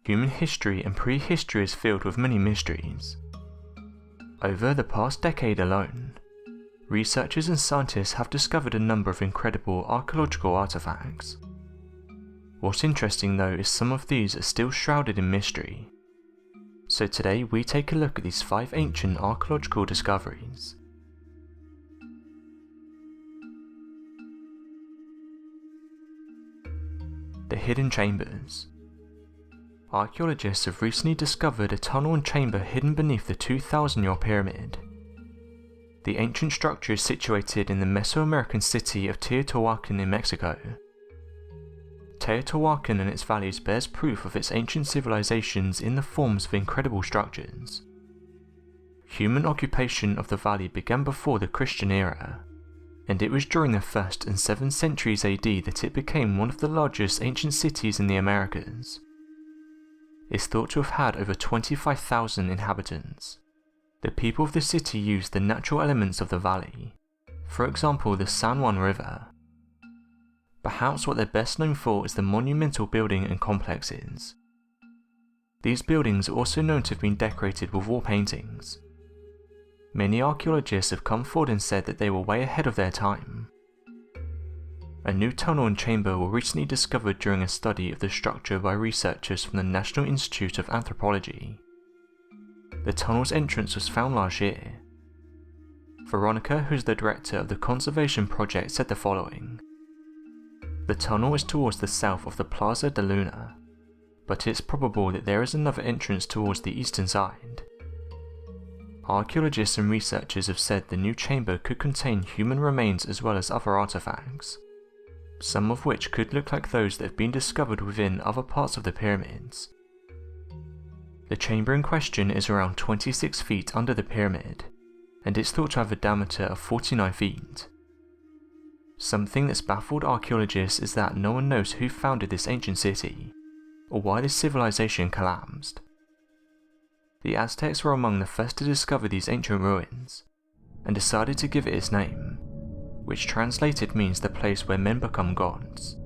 Human history and prehistory is filled with many mysteries. Over the past decade alone, researchers and scientists have discovered a number of incredible archaeological artifacts. What's interesting though is some of these are still shrouded in mystery. So today we take a look at these 5 ancient archaeological discoveries. The hidden chambers. Archaeologists have recently discovered a tunnel and chamber hidden beneath the 2,000-year pyramid. The ancient structure is situated in the Mesoamerican city of Teotihuacan in Mexico. Teotihuacan and its valleys bears proof of its ancient civilizations in the forms of incredible structures. Human occupation of the valley began before the Christian era, and it was during the 1st and 7th centuries AD that it became one of the largest ancient cities in the Americas. It's thought to have had over 25,000 inhabitants. The people of the city used the natural elements of the valley, for example the San Juan River. Perhaps what they're best known for is the monumental building and complexes. These buildings are also known to have been decorated with wall paintings. Many archaeologists have come forward and said that they were way ahead of their time. A new tunnel and chamber were recently discovered during a study of the structure by researchers from the National Institute of Anthropology. The tunnel's entrance was found last year. Veronica, who's the director of the conservation project, said the following: "The tunnel is towards the south of the Plaza de Luna, but it's probable that there is another entrance towards the eastern side." Archaeologists and researchers have said the new chamber could contain human remains as well as other artifacts, some of which could look like those that have been discovered within other parts of the pyramids. The chamber in question is around 26 feet under the pyramid, and it's thought to have a diameter of 49 feet. Something that's baffled archaeologists is that no one knows who founded this ancient city, or why this civilization collapsed. The Aztecs were among the first to discover these ancient ruins, and decided to give it its name, which translated means the place where men become gods.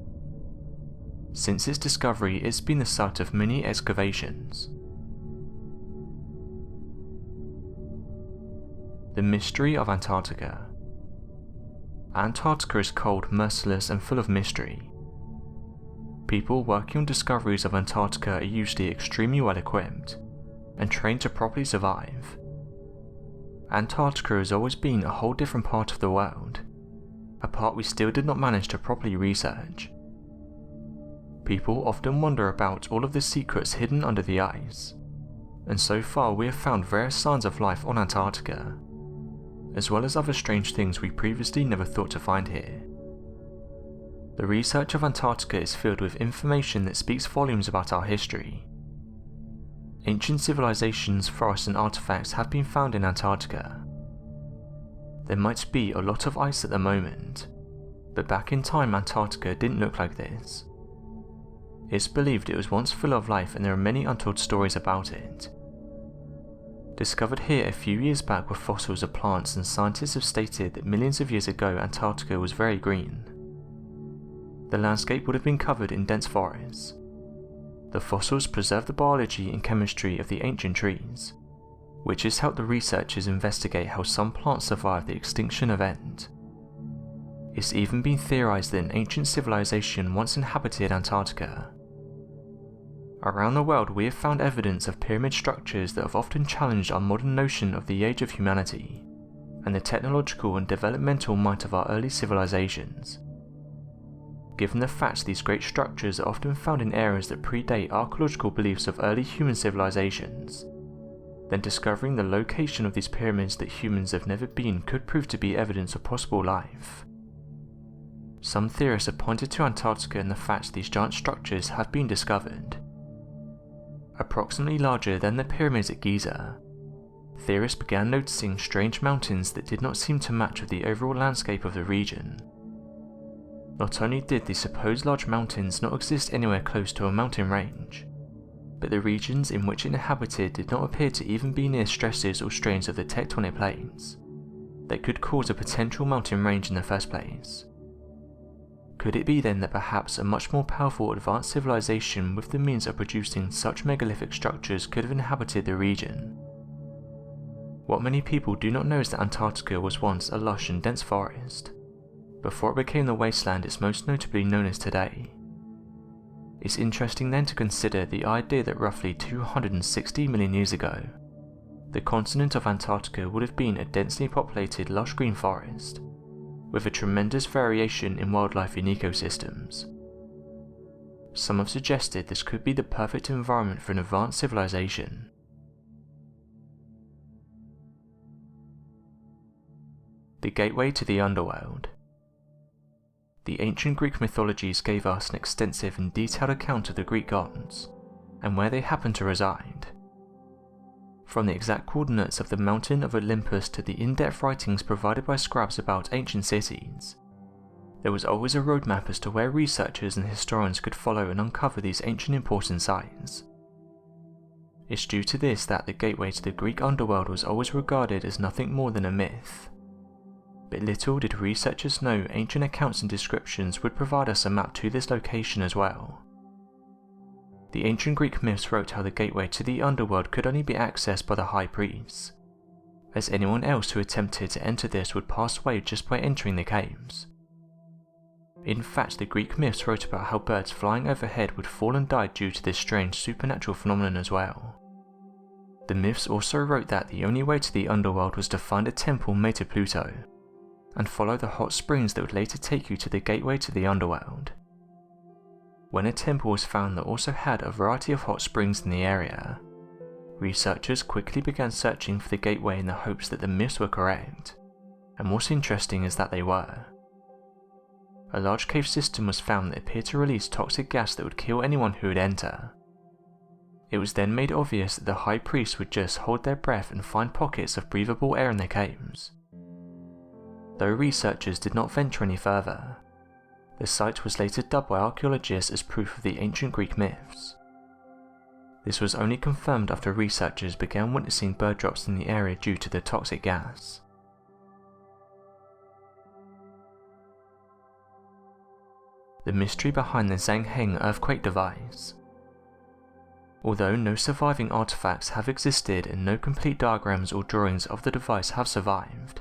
Since its discovery, it's been the site of many excavations. The Mystery of Antarctica. Antarctica is cold, merciless, and full of mystery. People working on discoveries of Antarctica are usually extremely well equipped, and trained to properly survive. Antarctica has always been a whole different part of the world, a part we still did not manage to properly research. People often wonder about all of the secrets hidden under the ice, and so far we have found various signs of life on Antarctica, as well as other strange things we previously never thought to find here. The research of Antarctica is filled with information that speaks volumes about our history. Ancient civilizations, forests and artifacts have been found in Antarctica. There might be a lot of ice at the moment, but back in time Antarctica didn't look like this. It's believed it was once full of life and there are many untold stories about it. Discovered here a few years back were fossils of plants, and scientists have stated that millions of years ago Antarctica was very green. The landscape would have been covered in dense forests. The fossils preserve the biology and chemistry of the ancient trees, which has helped the researchers investigate how some plants survived the extinction event. It's even been theorized that an ancient civilization once inhabited Antarctica. Around the world we have found evidence of pyramid structures that have often challenged our modern notion of the age of humanity, and the technological and developmental might of our early civilizations. Given the fact these great structures are often found in areas that predate archaeological beliefs of early human civilizations, then discovering the location of these pyramids that humans have never been could prove to be evidence of possible life. Some theorists have pointed to Antarctica and the fact these giant structures have been discovered. Approximately larger than the pyramids at Giza, theorists began noticing strange mountains that did not seem to match with the overall landscape of the region. Not only did the supposed large mountains not exist anywhere close to a mountain range, but the regions in which it inhabited did not appear to even be near stresses or strains of the tectonic plates that could cause a potential mountain range in the first place. Could it be then that perhaps a much more powerful advanced civilization with the means of producing such megalithic structures could have inhabited the region? What many people do not know is that Antarctica was once a lush and dense forest, before it became the wasteland it's most notably known as today. It's interesting then to consider the idea that roughly 260 million years ago, the continent of Antarctica would have been a densely populated lush green forest, with a tremendous variation in wildlife and ecosystems. Some have suggested this could be the perfect environment for an advanced civilization. The gateway to the Underworld. The ancient Greek mythologies gave us an extensive and detailed account of the Greek gods, and where they happened to reside. From the exact coordinates of the mountain of Olympus to the in-depth writings provided by scribes about ancient cities, there was always a roadmap as to where researchers and historians could follow and uncover these ancient important sites. It's due to this that the gateway to the Greek underworld was always regarded as nothing more than a myth. But little did researchers know ancient accounts and descriptions would provide us a map to this location as well. The ancient Greek myths wrote how the gateway to the underworld could only be accessed by the high priests, as anyone else who attempted to enter this would pass away just by entering the caves. In fact, the Greek myths wrote about how birds flying overhead would fall and die due to this strange supernatural phenomenon as well. The myths also wrote that the only way to the underworld was to find a temple made to Pluto, and follow the hot springs that would later take you to the gateway to the underworld. When a temple was found that also had a variety of hot springs in the area, researchers quickly began searching for the gateway in the hopes that the myths were correct, and what's interesting is that they were. A large cave system was found that appeared to release toxic gas that would kill anyone who would enter. It was then made obvious that the high priests would just hold their breath and find pockets of breathable air in their caves. Though researchers did not venture any further, the site was later dubbed by archaeologists as proof of the ancient Greek myths. This was only confirmed after researchers began witnessing bird drops in the area due to the toxic gas. The mystery behind the XiangHang earthquake device. Although no surviving artifacts have existed and no complete diagrams or drawings of the device have survived,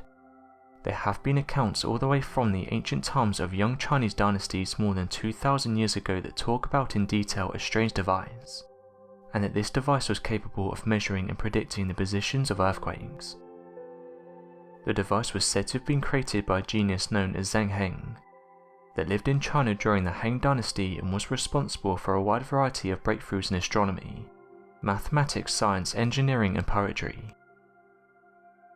there have been accounts all the way from the ancient times of young Chinese dynasties more than 2,000 years ago that talk about in detail a strange device, and that this device was capable of measuring and predicting the positions of earthquakes. The device was said to have been created by a genius known as XiangHang, that lived in China during the Han Dynasty and was responsible for a wide variety of breakthroughs in astronomy, mathematics, science, engineering and poetry.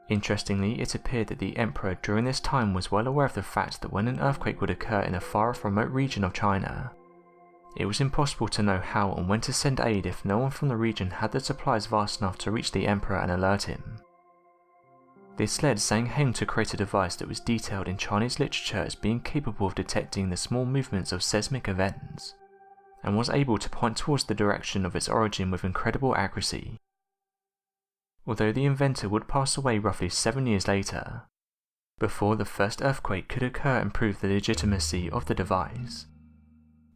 Interestingly, it appeared that the emperor during this time was well aware of the fact that when an earthquake would occur in a far-off remote region of China, it was impossible to know how and when to send aid if no one from the region had the supplies vast enough to reach the emperor and alert him. This led XiangHang to create a device that was detailed in Chinese literature as being capable of detecting the small movements of seismic events, and was able to point towards the direction of its origin with incredible accuracy. Although the inventor would pass away roughly 7 years later, before the first earthquake could occur and prove the legitimacy of the device,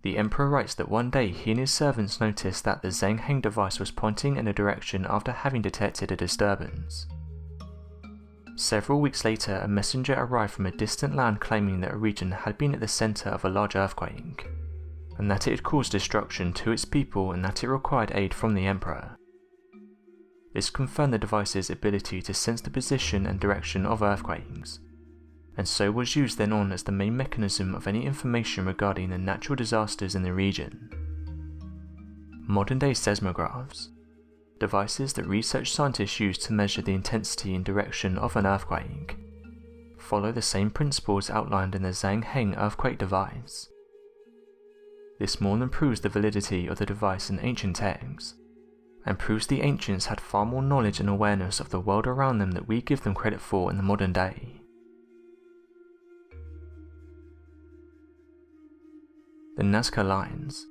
the emperor writes that one day he and his servants noticed that the XiangHang device was pointing in a direction after having detected a disturbance. Several weeks later, a messenger arrived from a distant land claiming that a region had been at the center of a large earthquake, and that it had caused destruction to its people and that it required aid from the emperor. This confirmed the device's ability to sense the position and direction of earthquakes, and so was used then on as the main mechanism of any information regarding the natural disasters in the region. Modern-day seismographs, devices that research scientists use to measure the intensity and direction of an earthquake, follow the same principles outlined in the XiangHang earthquake device. This more than proves the validity of the device in ancient texts, and proves the ancients had far more knowledge and awareness of the world around them that we give them credit for in the modern day. The Nazca Lines.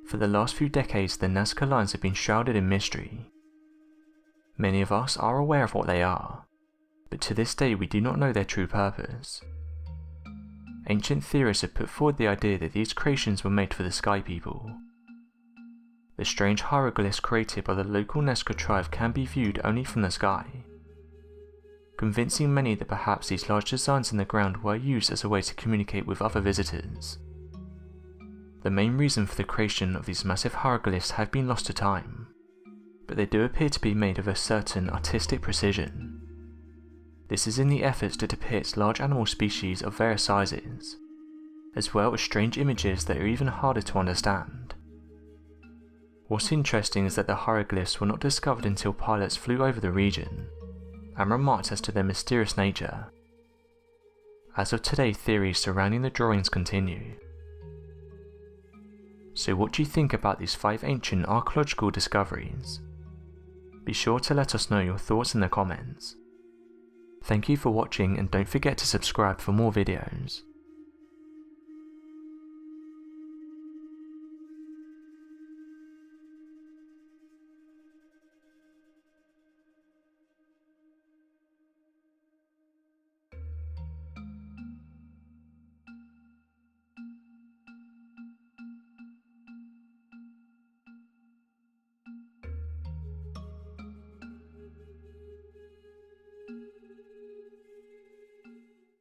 For the last few decades, the Nazca Lines have been shrouded in mystery. Many of us are aware of what they are, but to this day we do not know their true purpose. ancient theorists have put forward the idea that these creations were made for the Sky People. The strange hieroglyphs created by the local Nazca tribe can be viewed only from the sky, convincing many that perhaps these large designs in the ground were used as a way to communicate with other visitors. The main reason for the creation of these massive hieroglyphs have been lost to time, but they do appear to be made with a certain artistic precision. This is in the efforts to depict large animal species of various sizes, as well as strange images that are even harder to understand. What's interesting is that the hieroglyphs were not discovered until pilots flew over the region, and remarked as to their mysterious nature. As of today, theories surrounding the drawings continue. So what do you think about these 5 ancient archaeological discoveries? Be sure to let us know your thoughts in the comments. Thank you for watching, and don't forget to subscribe for more videos.